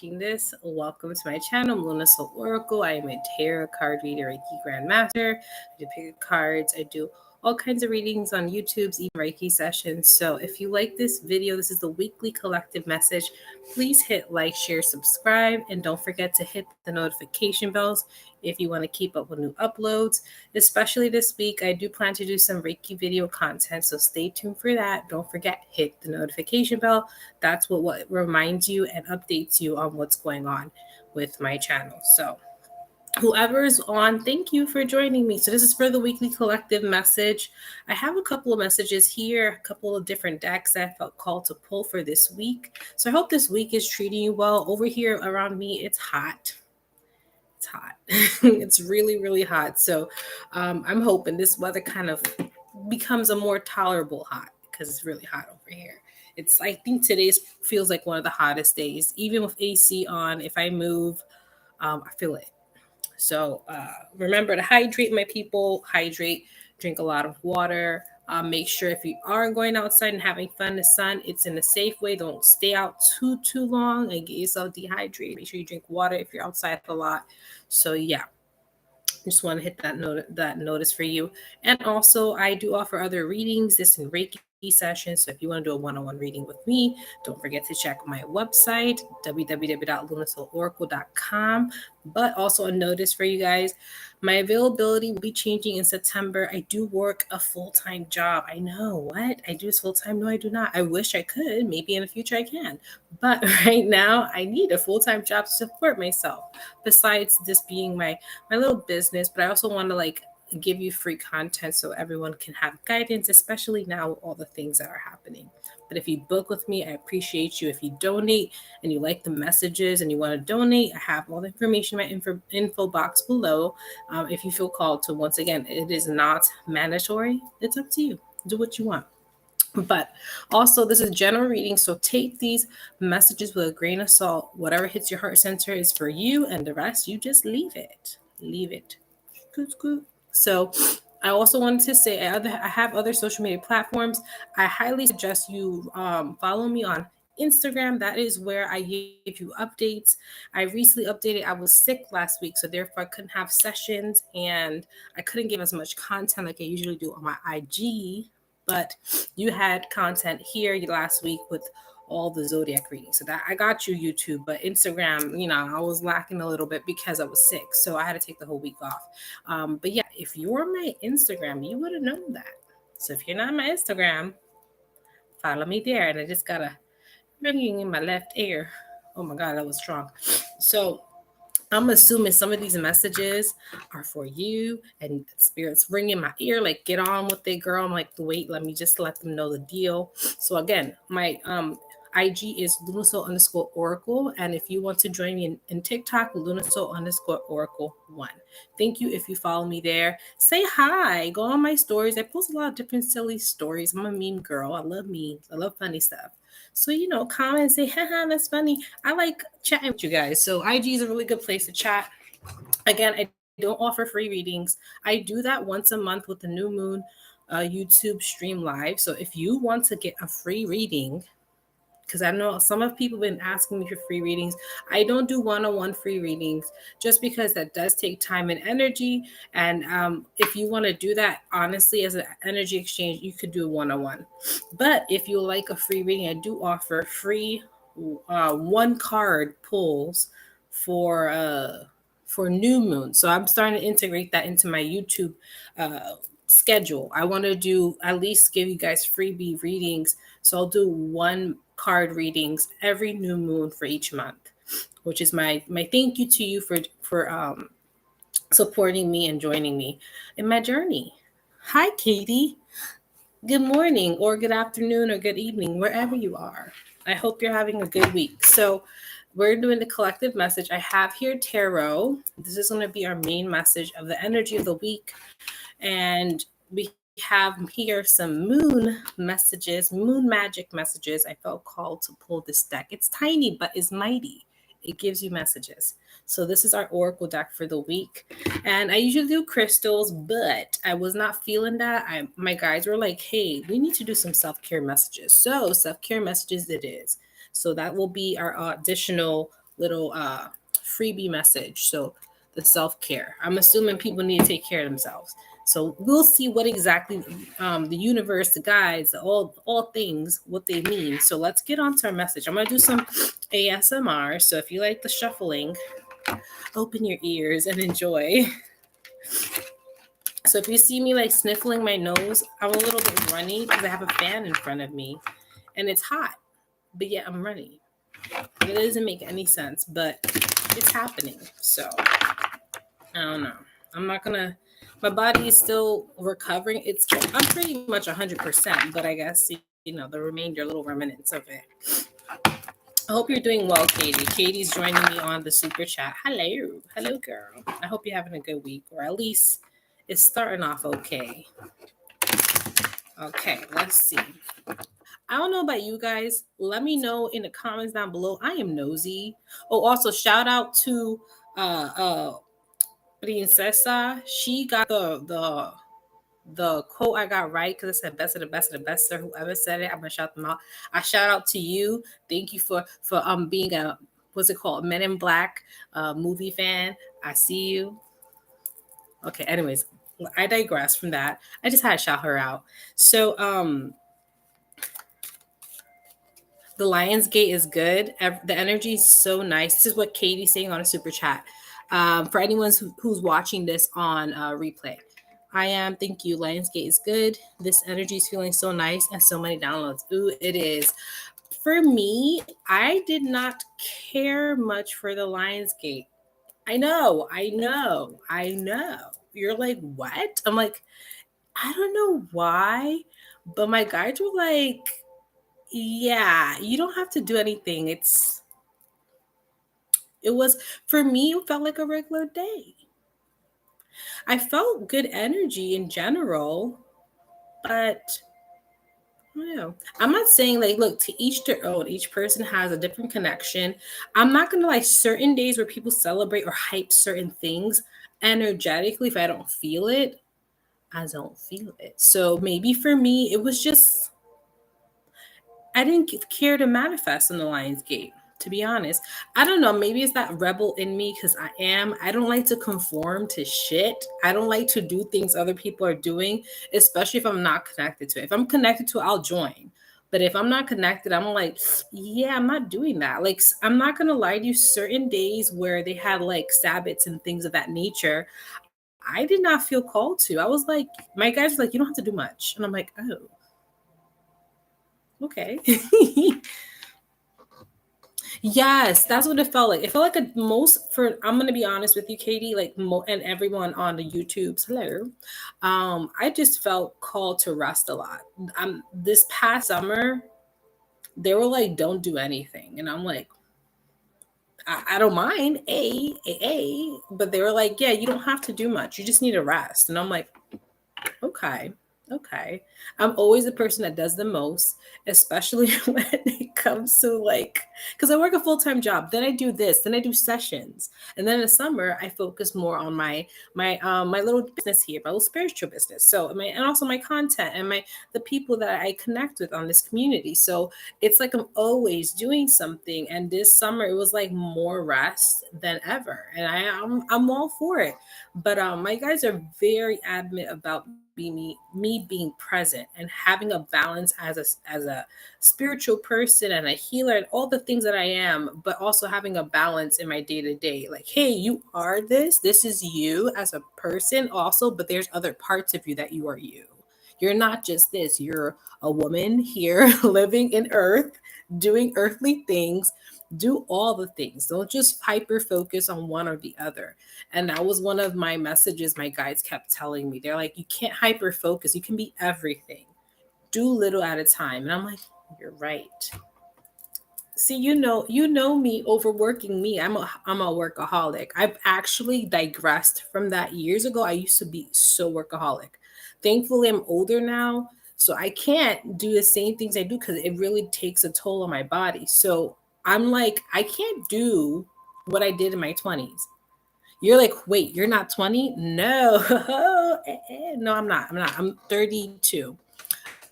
watching this, welcome to my channel, Luna Soul Oracle. I am a tarot card reader, Reiki Grandmaster. I do pick cards. I do all kinds of readings on YouTube's even Reiki sessions. So if you like this video, this is the weekly collective message. Please hit like, share, subscribe, and don't forget to hit the notification bells if you want to keep up with new uploads. Especially this week, I do plan to do some Reiki video content, so stay tuned for that. Don't forget, hit the notification bell. That's what reminds you and updates you on what's going on with my channel. So whoever's on, thank you for joining me. So this is for the weekly collective message. I have a couple of messages here, a couple of different decks that I felt called to pull for this week. So I hope this week is treating you well. Over here around me, it's hot. It's hot. It's really, really hot. So I'm hoping this weather kind of becomes a more tolerable hot because it's really hot over here. I think today's feels like one of the hottest days. Even with AC on, if I move, I feel it. So remember to hydrate, my people. Hydrate, drink a lot of water. Make sure if you are going outside and having fun in the sun, it's in a safe way. Don't stay out too long and get yourself dehydrated. Make sure you drink water if you're outside a lot. So yeah, just want to hit that notice for you. And also, I do offer other readings. This in Reiki session. So if you want to do a one-on-one reading with me, don't forget to check my website, www.lunasoulauracle.com. But also a notice for you guys, my availability will be changing in September. I do work a full-time job. I know, what? I do this full-time? No, I do not. I wish I could. Maybe in the future I can. But right now, I need a full-time job to support myself. Besides this being my little business, but I also want to give you free content so everyone can have guidance, especially now with all the things that are happening. But if you book with me, I appreciate you. If you donate and you like the messages and you want to donate, I have all the information in my info box below. If you feel called to, once again, it is not mandatory. It's up to you. Do what you want. But also, this is general reading, so take these messages with a grain of salt. Whatever hits your heart center is for you, and the rest, you just leave it. Leave it. Scoot. So I also wanted to say I have other social media platforms. I highly suggest you follow me on Instagram. That is where I give you updates. I recently updated. I was sick last week, so therefore I couldn't have sessions and I couldn't give as much content like I usually do on my IG. But you had content here last week with all the zodiac readings. So that I got you, YouTube, but Instagram, I was lacking a little bit because I was sick. So I had to take the whole week off. But yeah, if you're my Instagram, you would have known that. So if you're not my Instagram, follow me there. And I just got a ringing in my left ear. Oh my God, that was strong. So I'm assuming some of these messages are for you, and spirits ring in my ear, like, get on with it, girl. I'm like, wait, let me just let them know the deal. So again, my IG is lunasoul_oracle. And if you want to join me in TikTok, lunasoul_oracle1. Thank you if you follow me there. Say hi. Go on my stories. I post a lot of different silly stories. I'm a meme girl. I love memes. I love funny stuff. So, comment and say, haha, that's funny. I like chatting with you guys. So IG is a really good place to chat. Again, I don't offer free readings. I do that once a month with the new moon YouTube stream live. So if you want to get a free reading, because I know some of people have been asking me for free readings. I don't do one-on-one free readings just because that does take time and energy. And if you want to do that, honestly, as an energy exchange, you could do a one-on-one. But if you like a free reading, I do offer free one card pulls for new moon. So I'm starting to integrate that into my YouTube schedule. I want to do at least give you guys freebie readings. So I'll do one card readings every new moon for each month, which is my thank you to you for supporting me and joining me in my journey. Hi, Katie. Good morning or good afternoon or good evening, wherever you are. I hope you're having a good week. So we're doing the collective message. I have here tarot. This is going to be our main message of the energy of the week. And we have here some moon messages, moon magic messages. I felt called to pull this deck. It's tiny, but it's mighty. It gives you messages. So this is our oracle deck for the week. And I usually do crystals, but I was not feeling that. My guys were like, hey, we need to do some self-care messages. So self-care messages it is. So that will be our additional little freebie message. So the self-care. I'm assuming people need to take care of themselves. So we'll see what exactly the universe, the guides, all things, what they mean. So let's get on to our message. I'm gonna do some ASMR. So if you like the shuffling, open your ears and enjoy. So if you see me like sniffling my nose, I'm a little bit runny because I have a fan in front of me and it's hot, but yet I'm runny. It doesn't make any sense, but it's happening. So I don't know. I'm not gonna. My body is still recovering. I'm pretty much 100%, but I guess the remainder, little remnants of it. I hope you're doing well, Katie. Katie's joining me on the super chat. Hello, girl. I hope you're having a good week, or at least it's starting off okay. Okay, let's see. I don't know about you guys. Let me know in the comments down below. I am nosy. Oh, also shout out to Princesa. She got the quote I got right because it said best of the best of the best. Sir, whoever said it, I'm gonna shout them out. I shout out to you. Thank you for being a what's it called, Men in Black movie fan. I see you. Okay. Anyways, I digress from that. I just had to shout her out. So the Lionsgate is good. The energy is so nice. This is what Katie's saying on a super chat. For anyone who's watching this on replay, I am. Thank you. Lionsgate is good. This energy is feeling so nice and so many downloads. Ooh, it is. For me, I did not care much for the Lionsgate. I know. You're like, what? I'm like, I don't know why, but my guides were like, yeah, you don't have to do anything. For me, it felt like a regular day. I felt good energy in general, but I don't know. I'm not saying like, look, to each their own. Each person has a different connection. I'm not gonna like certain days where people celebrate or hype certain things energetically. If I don't feel it, I don't feel it. So maybe for me, it was just I didn't care to manifest in the Lionsgate, to be honest. I don't know. Maybe it's that rebel in me because I don't like to conform to shit. I don't like to do things other people are doing, especially if I'm not connected to it. If I'm connected to it, I'll join. But if I'm not connected, I'm like, yeah, I'm not doing that. Like, I'm not going to lie to you, certain days where they had like Sabbats and things of that nature, I did not feel called to. I was like, my guys were like, you don't have to do much. And I'm like, oh, okay. Yes, that's what it felt like. It felt like I'm going to be honest with you, Katie, like and everyone on the YouTubes. Hello. I just felt called to rest a lot. This past summer, they were like, don't do anything. And I'm like, I don't mind, but they were like, yeah, you don't have to do much. You just need to rest. And I'm like, okay. I'm always the person that does the most, especially when it comes to like, because I work a full-time job, then I do this, then I do sessions, and then in the summer I focus more on my little business here, my little spiritual business. So and also my content and the people that I connect with on this community. So it's like I'm always doing something, and this summer it was like more rest than ever, and I'm all for it. But my guys are very adamant about me being present and having a balance as a spiritual person and a healer and all the things that I am, but also having a balance in my day-to-day. Like, hey, you are this is you as a person also, but there's other parts of you that you are you. You're not just this. You're a woman here living in earth, doing earthly things. Do all the things. Don't just hyper focus on one or the other. And that was one of my messages my guides kept telling me. They're like, you can't hyper focus. You can be everything. Do little at a time. And I'm like, you're right. See, you know me overworking me. I'm a workaholic. I've actually digressed from that years ago. I used to be so workaholic. Thankfully, I'm older now, so I can't do the same things I do because it really takes a toll on my body. So I'm like, I can't do what I did in my 20s. You're like, wait, you're not 20? No. No, I'm not. I'm 32.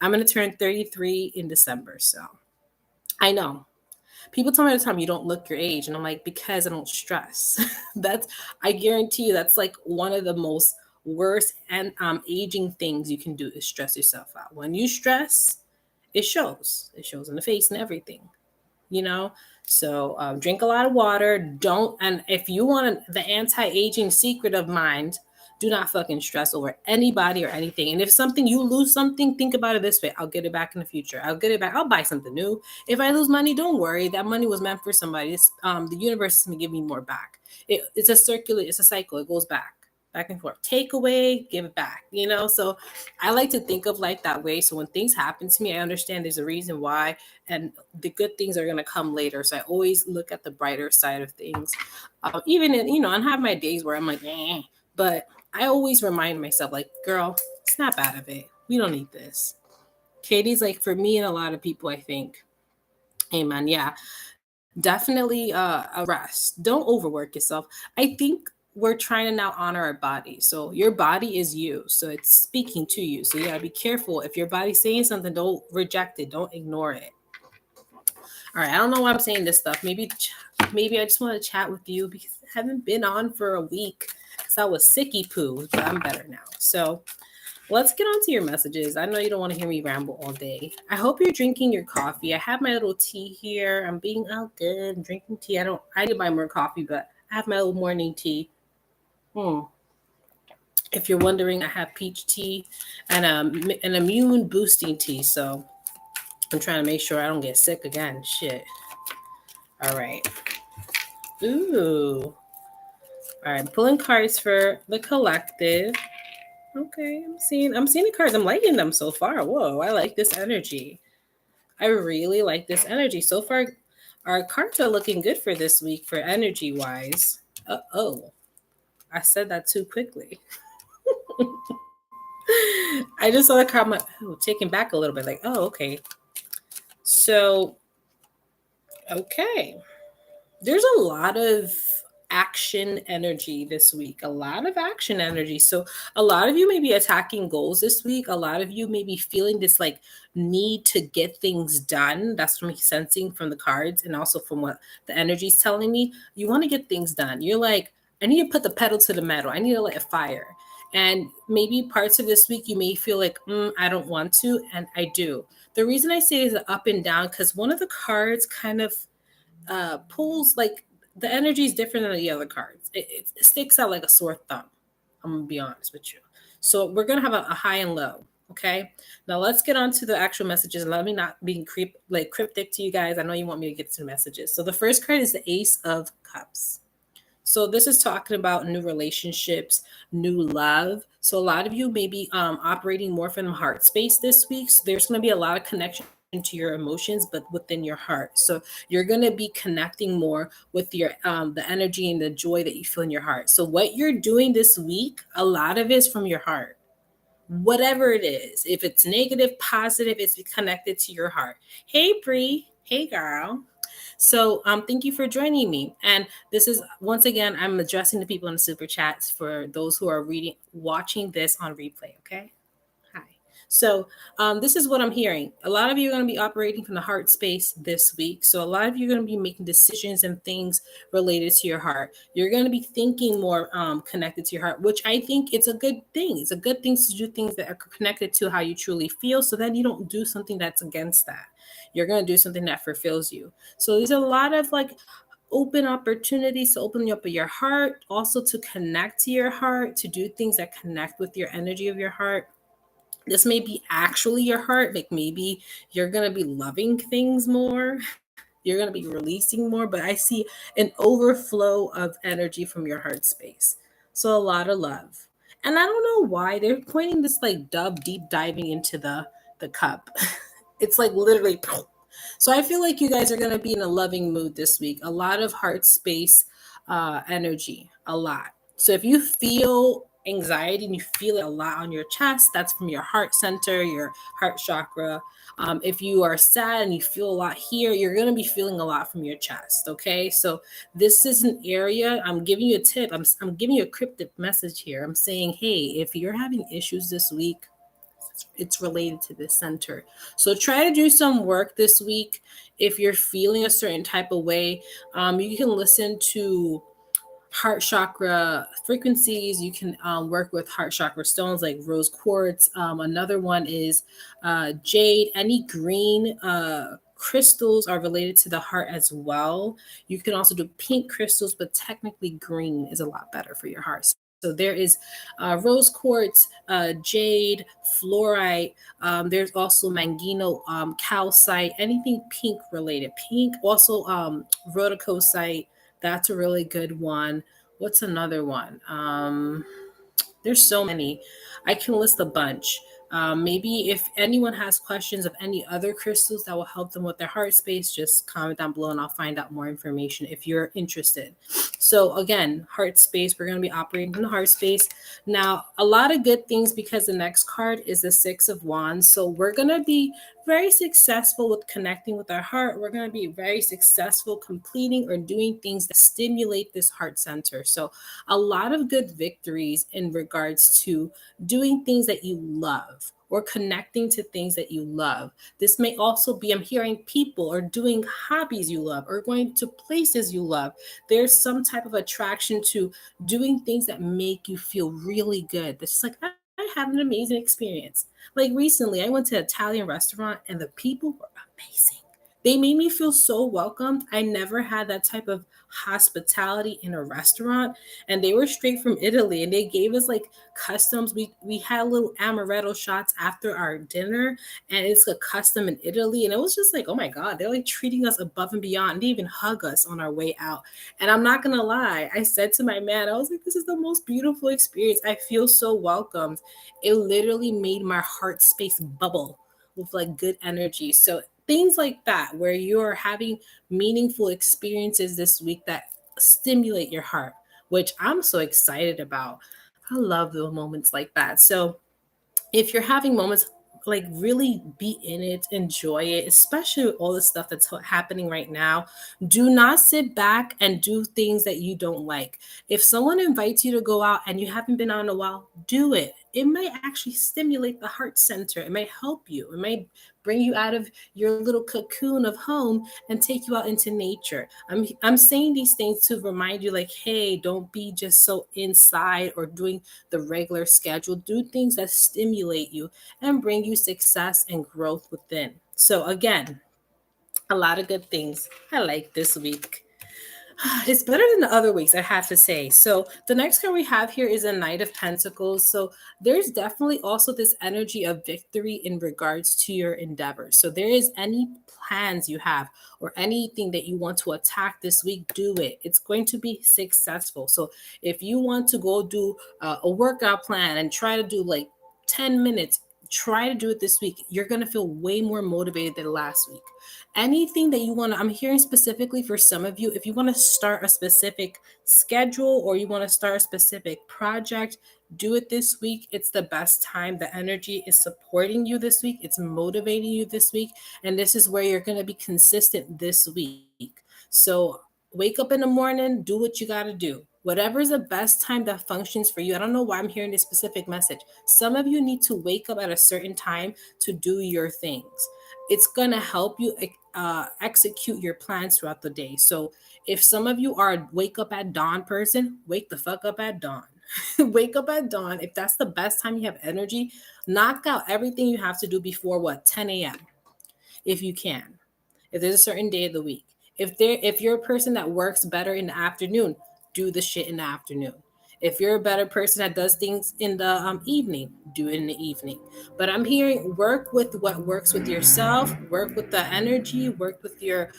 I'm going to turn 33 in December. So I know. People tell me all the time, you don't look your age. And I'm like, because I don't stress. I guarantee you, that's like one of the most worst and aging things you can do is stress yourself out. When you stress, it shows. It shows in the face and everything, you know? So drink a lot of water. Don't, and if you want the anti-aging secret of mind, do not fucking stress over anybody or anything. And if something, you lose something, think about it this way. I'll get it back in the future. I'll get it back. I'll buy something new. If I lose money, don't worry. That money was meant for somebody. The universe is going to give me more back. It's a cycle. It goes back and forth. Take away, give it back, you know? So I like to think of life that way. So when things happen to me, I understand there's a reason why, and the good things are going to come later. So I always look at the brighter side of things. Even in, and have my days where I'm like, but I always remind myself, like, girl, snap out of it. We don't need this. Katie's like, for me and a lot of people, I think, amen. Yeah, definitely a rest. Don't overwork yourself. I think we're trying to now honor our body. So your body is you. So it's speaking to you. So you gotta be careful. If your body's saying something, don't reject it. Don't ignore it. All right. I don't know why I'm saying this stuff. Maybe I just want to chat with you because I haven't been on for a week because I was sicky poo, but I'm better now. So let's get on to your messages. I know you don't want to hear me ramble all day. I hope you're drinking your coffee. I have my little tea here. I'm being out good. I'm drinking tea. I need to buy more coffee, but I have my little morning tea. If you're wondering, I have peach tea and an immune boosting tea. So I'm trying to make sure I don't get sick again. Shit. All right. Ooh. All right. Pulling cards for the collective. Okay, I'm seeing the cards. I'm liking them so far. Whoa, I like this energy. I really like this energy. So far, our cards are looking good for this week for energy wise. Oh, I said that too quickly. I just saw the card, taken back a little bit, like, oh, okay. So, okay. There's a lot of action energy this week, a lot of action energy. So a lot of you may be attacking goals this week. A lot of you may be feeling this like need to get things done. That's what I'm sensing from the cards and also from what the energy is telling me. You want to get things done. You're like, I need to put the pedal to the metal. I need to light a fire. And maybe parts of this week you may feel like, I don't want to, and I do. The reason I say is up and down because one of the cards kind of pulls, like, the energy is different than the other cards. It sticks out like a sore thumb. I'm gonna be honest with you. So we're gonna have a high and low. Okay. Now let's get on to the actual messages. Let me not be cryptic to you guys. I know you want me to get to the messages. So the first card is the Ace of Cups. So this is talking about new relationships, new love. So a lot of you may be operating more from the heart space this week. So there's going to be a lot of connection to your emotions, but within your heart. So you're going to be connecting more with your the energy and the joy that you feel in your heart. So what you're doing this week, a lot of it is from your heart. Whatever it is, if it's negative, positive, it's connected to your heart. Hey, Bree. Hey, girl. So thank you for joining me. And this is, once again, I'm addressing the people in the super chats for those who are watching this on replay. Okay. Hi. So this is what I'm hearing. A lot of you are going to be operating from the heart space this week. So a lot of you are going to be making decisions and things related to your heart. You're going to be thinking more connected to your heart, which I think it's a good thing. It's a good thing to do things that are connected to how you truly feel, so that you don't do something that's against that. You're going to do something that fulfills you. So there's a lot of like open opportunities to open up your heart, also to connect to your heart, to do things that connect with your energy of your heart. This may be actually your heart, like maybe you're going to be loving things more. You're going to be releasing more, but I see an overflow of energy from your heart space. So a lot of love. And I don't know why they're pointing this like deep diving into the cup. It's like literally. So I feel like you guys are going to be in a loving mood this week. A lot of heart space energy, a lot. So if you feel anxiety and you feel it a lot on your chest, that's from your heart center, your heart chakra. If you are sad and you feel a lot here, you're going to be feeling a lot from your chest. Okay. So this is an area, I'm giving you a tip. I'm giving you a cryptic message here. I'm saying, hey, if you're having issues this week, It's related to this center. So try to do some work this week. If you're feeling a certain type of way, you can listen to heart chakra frequencies. You can work with heart chakra stones like rose quartz. Another one is jade. Any green crystals are related to the heart as well. You can also do pink crystals, but technically green is a lot better for your heart. So there is rose quartz, jade, fluorite. There's also mangano, calcite, anything pink related. Pink, also rhodocosite. That's a really good one. What's another one? There's so many. I can list a bunch. Maybe if anyone has questions of any other crystals that will help them with their heart space, just comment down below and I'll find out more information if you're interested. So again, heart space, we're going to be operating in the heart space. Now, a lot of good things because the next card is the Six of Wands. So we're going to be very successful with connecting with our heart. We're going to be very successful completing or doing things that stimulate this heart center. So a lot of good victories in regards to doing things that you love or connecting to things that you love. This may also be, I'm hearing people or doing hobbies you love or going to places you love. There's some type of attraction to doing things that make you feel really good. That's just like, I had an amazing experience. Like recently, I went to an Italian restaurant and the people were amazing. They made me feel so welcomed. I never had that type of hospitality in a restaurant, and they were straight from Italy and they gave us like customs. We had little amaretto shots after our dinner, and it's a custom in Italy, and it was just like, oh my god, they're like treating us above and beyond. They even hug us on our way out. And I'm not gonna lie, I said to my man, I was like, this is the most beautiful experience. I feel so welcomed. It literally made my heart space bubble with like good energy. So things like that, where you're having meaningful experiences this week that stimulate your heart, which I'm so excited about. I love those moments like that. So if you're having moments, like really be in it, enjoy it, especially with all the stuff that's happening right now. Do not sit back and do things that you don't like. If someone invites you to go out and you haven't been out in a while, do it. It might actually stimulate the heart center. It might help you. It might bring you out of your little cocoon of home and take you out into nature. I'm saying these things to remind you, like, hey, don't be just so inside or doing the regular schedule. Do things that stimulate you and bring you success and growth within. So again, a lot of good things I like this week. It's better than the other weeks, I have to say. So the next card we have here is a Knight of Pentacles. So there's definitely also this energy of victory in regards to your endeavors. So there is any plans you have or anything that you want to attack this week, do it. It's going to be successful. So if you want to go do a workout plan and try to do like 10 minutes, try to do it this week. You're going to feel way more motivated than last week. Anything that you want to, I'm hearing specifically for some of you, if you want to start a specific schedule or you want to start a specific project, do it this week. It's the best time. The energy is supporting you this week. It's motivating you this week. And this is where you're going to be consistent this week. So wake up in the morning, do what you got to do. Whatever is the best time that functions for you. I don't know why I'm hearing this specific message. Some of you need to wake up at a certain time to do your things. It's going to help you execute your plans throughout the day. So if some of you are a wake up at dawn person, wake the fuck up at dawn. Wake up at dawn. If that's the best time you have energy, knock out everything you have to do before what, 10 a.m. if you can. If there's a certain day of the week. If you're a person that works better in the afternoon, do the shit in the afternoon. If you're a better person that does things in the evening, do it in the evening. But I'm hearing work with what works with yourself, work with the energy, work with your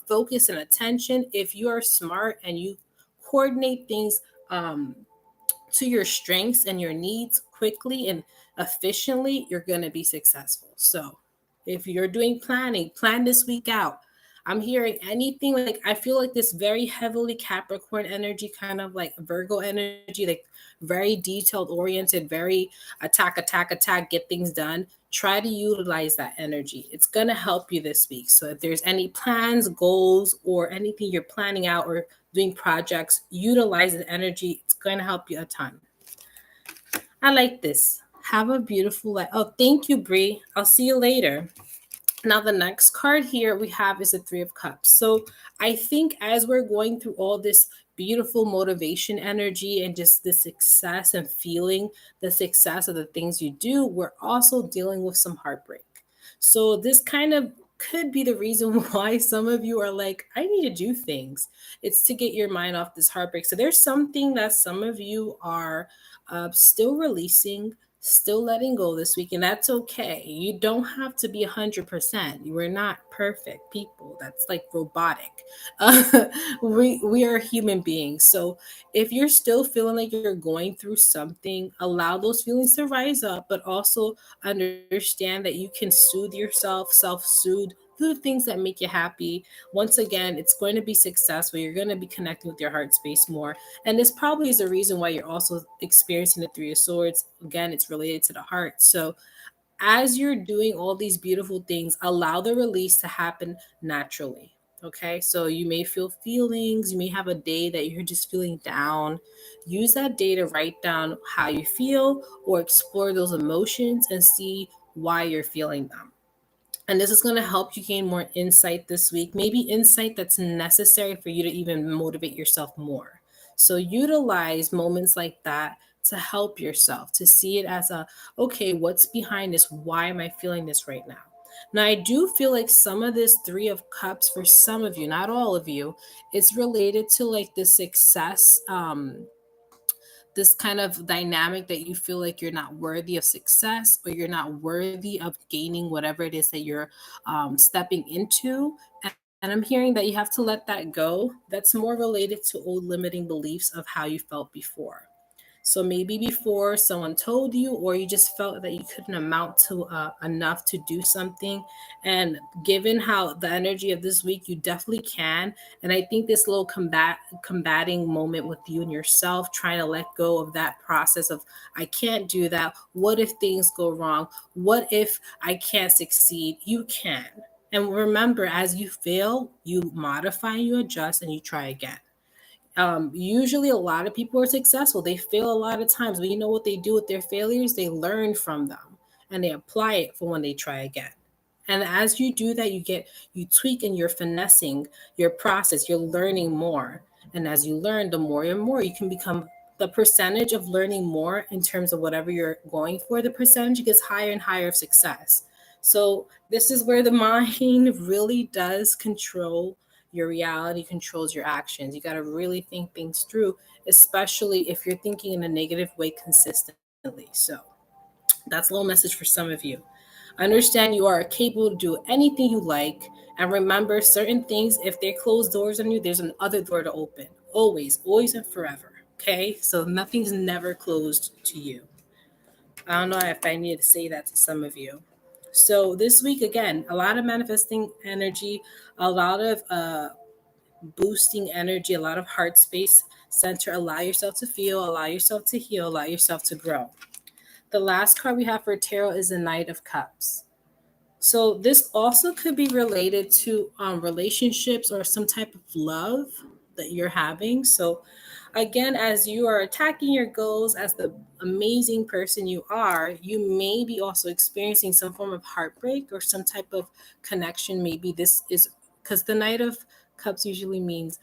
focus and attention. If you are smart and you coordinate things to your strengths and your needs quickly and efficiently, you're going to be successful. So if you're doing planning, plan this week out. I'm hearing anything like, I feel like this very heavily Capricorn energy, kind of like Virgo energy, like very detailed oriented, very attack, get things done. Try to utilize that energy. It's going to help you this week. So if there's any plans, goals, or anything you're planning out or doing projects, utilize the energy. It's going to help you a ton. I like this. Have a beautiful life. Oh, thank you, Bree. I'll see you later. Now, the next card here we have is the Three of Cups. So I think as we're going through all this beautiful motivation energy and just the success and feeling the success of the things you do, we're also dealing with some heartbreak. So this kind of could be the reason why some of you are like, I need to do things. It's to get your mind off this heartbreak. So there's something that some of you are still releasing, still letting go this week, and that's okay. You don't have to be 100%. We're not perfect people. That's like robotic. uh, we are human beings. So if you're still feeling like you're going through something, allow those feelings to rise up, but also understand that you can soothe yourself, self-soothe, do the things that make you happy. Once again, it's going to be successful. You're going to be connecting with your heart space more, and this probably is the reason why you're also experiencing the Three of Swords. Again, it's related to the heart. So as you're doing all these beautiful things, allow the release to happen naturally. Okay, so you may feel feelings, you may have a day that you're just feeling down. Use that day to write down how you feel or explore those emotions and see why you're feeling them. And this is going to help you gain more insight this week, maybe insight that's necessary for you to even motivate yourself more. So utilize moments like that to help yourself, to see it as a, okay, what's behind this? Why am I feeling this right now? Now, I do feel like some of this Three of Cups for some of you, not all of you, it's related to like the success, this kind of dynamic that you feel like you're not worthy of success or you're not worthy of gaining whatever it is that you're stepping into. And I'm hearing that you have to let that go. That's more related to old limiting beliefs of how you felt before. So maybe before someone told you, or you just felt that you couldn't amount to enough to do something. And given how the energy of this week, you definitely can. And I think this little combating moment with you and yourself, trying to let go of that process of, I can't do that. What if things go wrong? What if I can't succeed? You can. And remember, as you fail, you modify, you adjust, and you try again. Usually a lot of people are successful. They fail a lot of times, but you know what they do with their failures? They learn from them and they apply it for when they try again. And as you do that, you tweak and you're finessing your process. You're learning more. And as you learn, the more and more you can become, the percentage of learning more in terms of whatever you're going for, the percentage gets higher and higher of success. So this is where the mind really does control your reality, controls your actions. You got to really think things through, especially if you're thinking in a negative way consistently. So that's a little message for some of you. Understand you are capable to do anything you like. And remember, certain things, if they close doors on you, there's another door to open. Always, always, and forever. Okay? So nothing's never closed to you. I don't know if I need to say that to some of you. So this week, again, a lot of manifesting energy, a lot of boosting energy, a lot of heart space center. Allow yourself to feel, allow yourself to heal, allow yourself to grow. The last card we have for tarot is the Knight of Cups. So this also could be related to relationships or some type of love that you're having. So again, as you are attacking your goals as the amazing person you are, you may be also experiencing some form of heartbreak or some type of connection. Maybe this is because the Knight of Cups usually means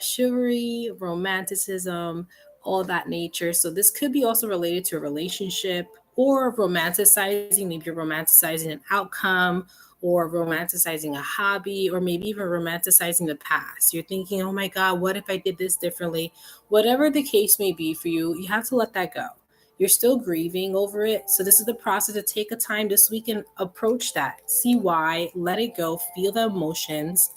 chivalry, romanticism, all that nature. So this could be also related to a relationship or romanticizing. Maybe you're romanticizing an outcome or romanticizing a hobby, or maybe even romanticizing the past. You're thinking, oh my God, what if I did this differently? Whatever the case may be for you, you have to let that go. You're still grieving over it. So, this is the process to take a time this week and approach that. See why, let it go, feel the emotions.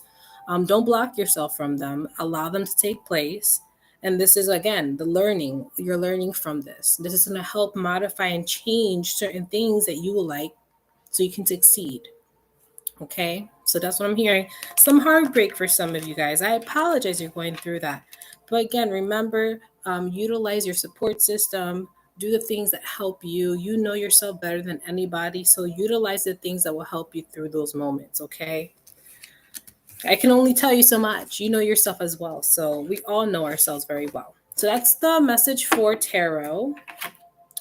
Don't block yourself from them, allow them to take place. And this is, again, the learning. You're learning from this. This is going to help modify and change certain things that you will like so you can succeed. Okay, so that's what I'm hearing. Some heartbreak for some of you guys. I apologize you're going through that. But again, remember, utilize your support system. Do the things that help you. You know yourself better than anybody. So utilize the things that will help you through those moments. Okay. I can only tell you so much. You know yourself as well. So we all know ourselves very well. So that's the message for tarot.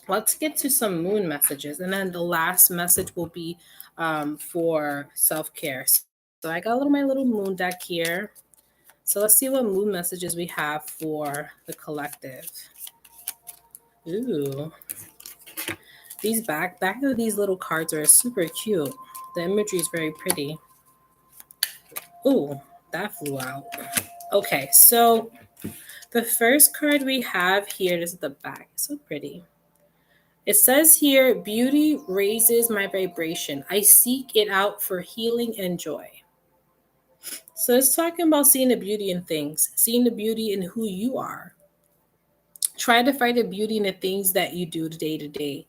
let's get to some moon messages. And then the last message will be for self-care. So I got my little moon deck here. So let's see what moon messages we have for the collective. Ooh. These back of these little cards are super cute. The imagery is very pretty. Ooh, that flew out. Okay, so the first card we have here, this is the back. It's so pretty. It says here, beauty raises my vibration. I seek it out for healing and joy. So it's talking about seeing the beauty in things, seeing the beauty in who you are. Try to find the beauty in the things that you do day to day,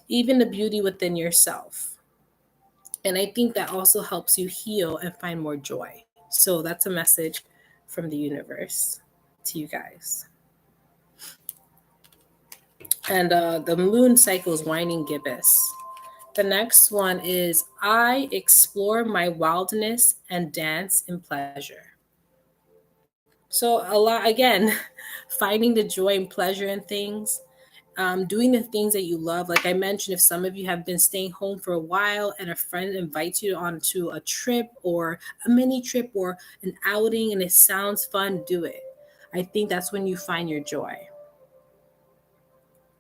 even the beauty within yourself. And I think that also helps you heal and find more joy. So that's a message from the universe to you guys. And the moon cycle is winding gibbous. The next one is I explore my wildness and dance in pleasure. So a lot again, finding the joy and pleasure in things, doing the things that you love. Like I mentioned, if some of you have been staying home for a while and a friend invites you onto a trip or a mini trip or an outing and it sounds fun, do it. I think that's when you find your joy.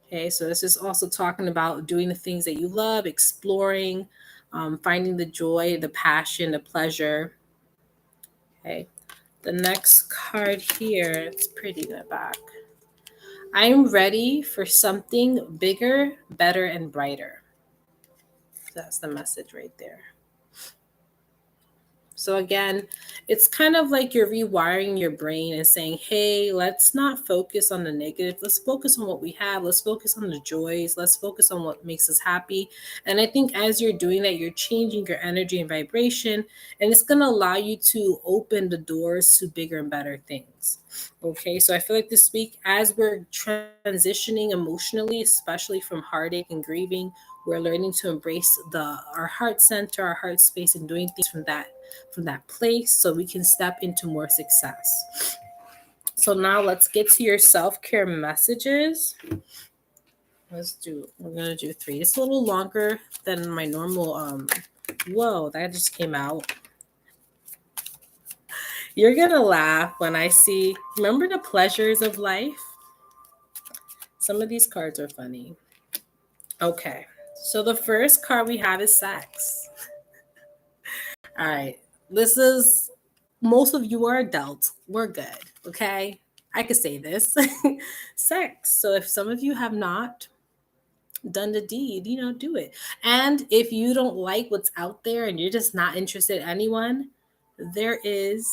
Okay, so this is also talking about doing the things that you love, exploring, finding the joy, the passion, the pleasure. Okay, the next card here, it's pretty in the back. I'm ready for something bigger, better, and brighter. That's the message right there. So again, it's kind of like you're rewiring your brain and saying, hey, let's not focus on the negative. Let's focus on what we have. Let's focus on the joys. Let's focus on what makes us happy. And I think as you're doing that, you're changing your energy and vibration, and it's going to allow you to open the doors to bigger and better things. Okay, so I feel like this week, as we're transitioning emotionally, especially from heartache and grieving, we're learning to embrace our heart center, our heart space, and doing things from that place so we can step into more success. So now let's get to your self-care messages. We're gonna do 3. It's a little longer than my normal whoa, that just came out. You're gonna laugh when I see, remember the pleasures of life? Some of these cards are funny. Okay, so the first card we have is sex. All right, this is, most of you are adults. We're good, okay? I could say this. Sex. So if some of you have not done the deed, do it. And if you don't like what's out there and you're just not interested in anyone, there is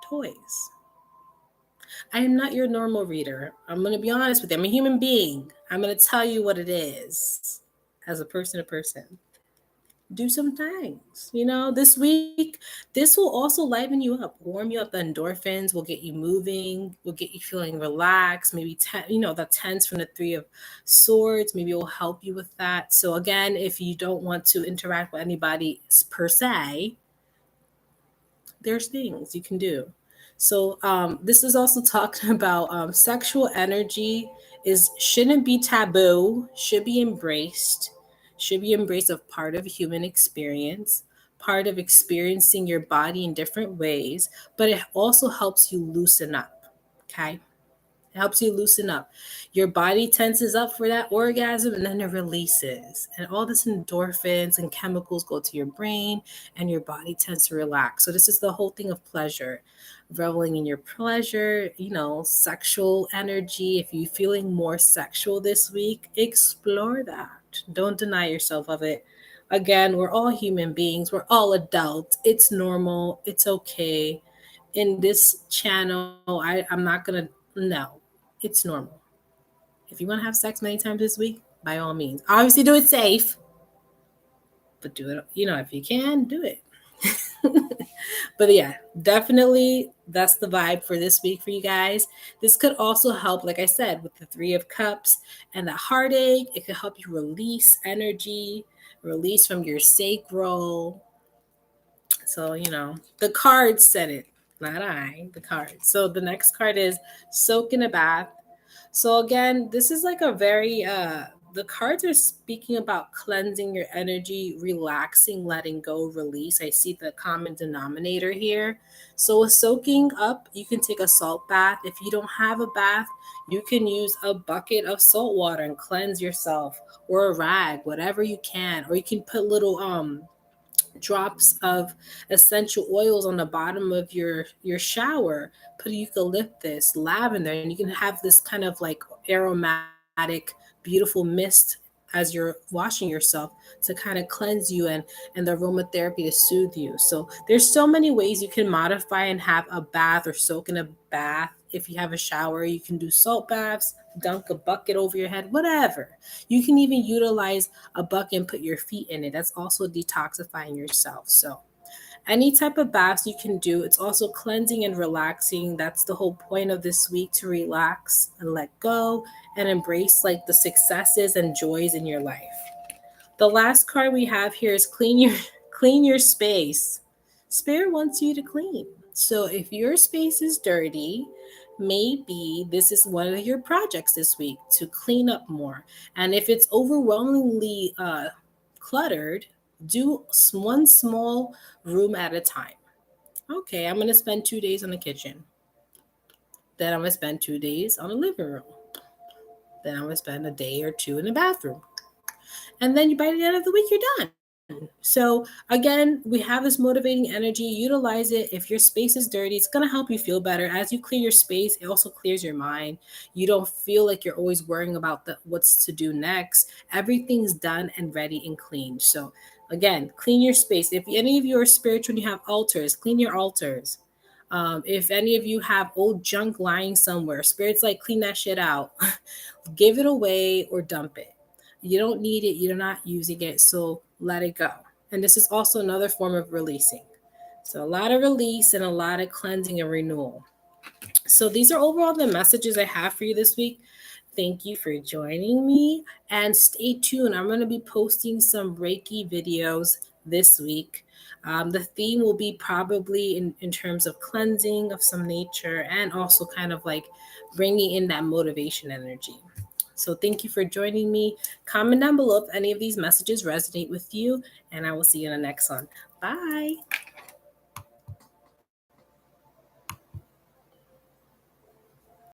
toys. I am not your normal reader. I'm going to be honest with you. I'm a human being. I'm going to tell you what it is as a person to person. Do some things. This week, this will also liven you up, warm you up. The endorphins will get you moving, will get you feeling relaxed. Maybe the tense from the 3 of Swords, maybe it will help you with that. So again, if you don't want to interact with anybody per se, there's things you can do. So this is also talking about sexual energy shouldn't be taboo, should be embraced of part of human experience, part of experiencing your body in different ways, but it also helps you loosen up. Okay. It helps you loosen up. Your body tenses up for that orgasm and then it releases. And all this endorphins and chemicals go to your brain and your body tends to relax. So this is the whole thing of pleasure. Reveling in your pleasure, sexual energy. If you're feeling more sexual this week, explore that. Don't deny yourself of it. Again, we're all human beings. We're all adults. It's normal. It's okay. In this channel, I'm not going to, no, it's normal. If you want to have sex many times this week, by all means. Obviously, do it safe, but do it, if you can, do it. But yeah, definitely that's the vibe for this week for you guys. This could also help, like I said, with the 3 of Cups and the heartache. It could help you release energy, release from your sacral. So, the cards said it, not I, the cards. So the next card is Soak in a Bath. So again, this is like a very the cards are speaking about cleansing your energy, relaxing, letting go, release. I see the common denominator here. So with soaking up, you can take a salt bath. If you don't have a bath, you can use a bucket of salt water and cleanse yourself, or a rag, whatever you can. Or you can put little drops of essential oils on the bottom of your shower. Put eucalyptus, lavender, and you can have this kind of like aromatic beautiful mist as you're washing yourself to kind of cleanse you, and the aromatherapy to soothe you. So there's so many ways you can modify and have a bath or soak in a bath. If you have a shower, you can do salt baths, dunk a bucket over your head, whatever. You can even utilize a bucket and put your feet in it. That's also detoxifying yourself. So any type of baths you can do. It's also cleansing and relaxing. That's the whole point of this week, to relax and let go and embrace like the successes and joys in your life. The last card we have here is clean your space. Spirit wants you to clean. So if your space is dirty, maybe this is one of your projects this week, to clean up more. And if it's overwhelmingly cluttered, do one small room at a time. Okay, I'm going to spend 2 days on the kitchen. Then I'm going to spend 2 days on the living room. Then I'm going to spend a day or two in the bathroom. And then by the end of the week, you're done. So again, we have this motivating energy. Utilize it. If your space is dirty, it's going to help you feel better. As you clear your space, it also clears your mind. You don't feel like you're always worrying about what's to do next. Everything's done and ready and clean. So again, clean your space. If any of you are spiritual and you have altars, clean your altars. If any of you have old junk lying somewhere, spirits like, clean that shit out. Give it away or dump it. You don't need it. You're not using it. So let it go. And this is also another form of releasing. So a lot of release and a lot of cleansing and renewal. So these are overall the messages I have for you this week. Thank you for joining me, and stay tuned. I'm going to be posting some Reiki videos this week. The theme will be probably in terms of cleansing of some nature, and also kind of like bringing in that motivation energy. So thank you for joining me. Comment down below if any of these messages resonate with you, and I will see you in the next one. Bye.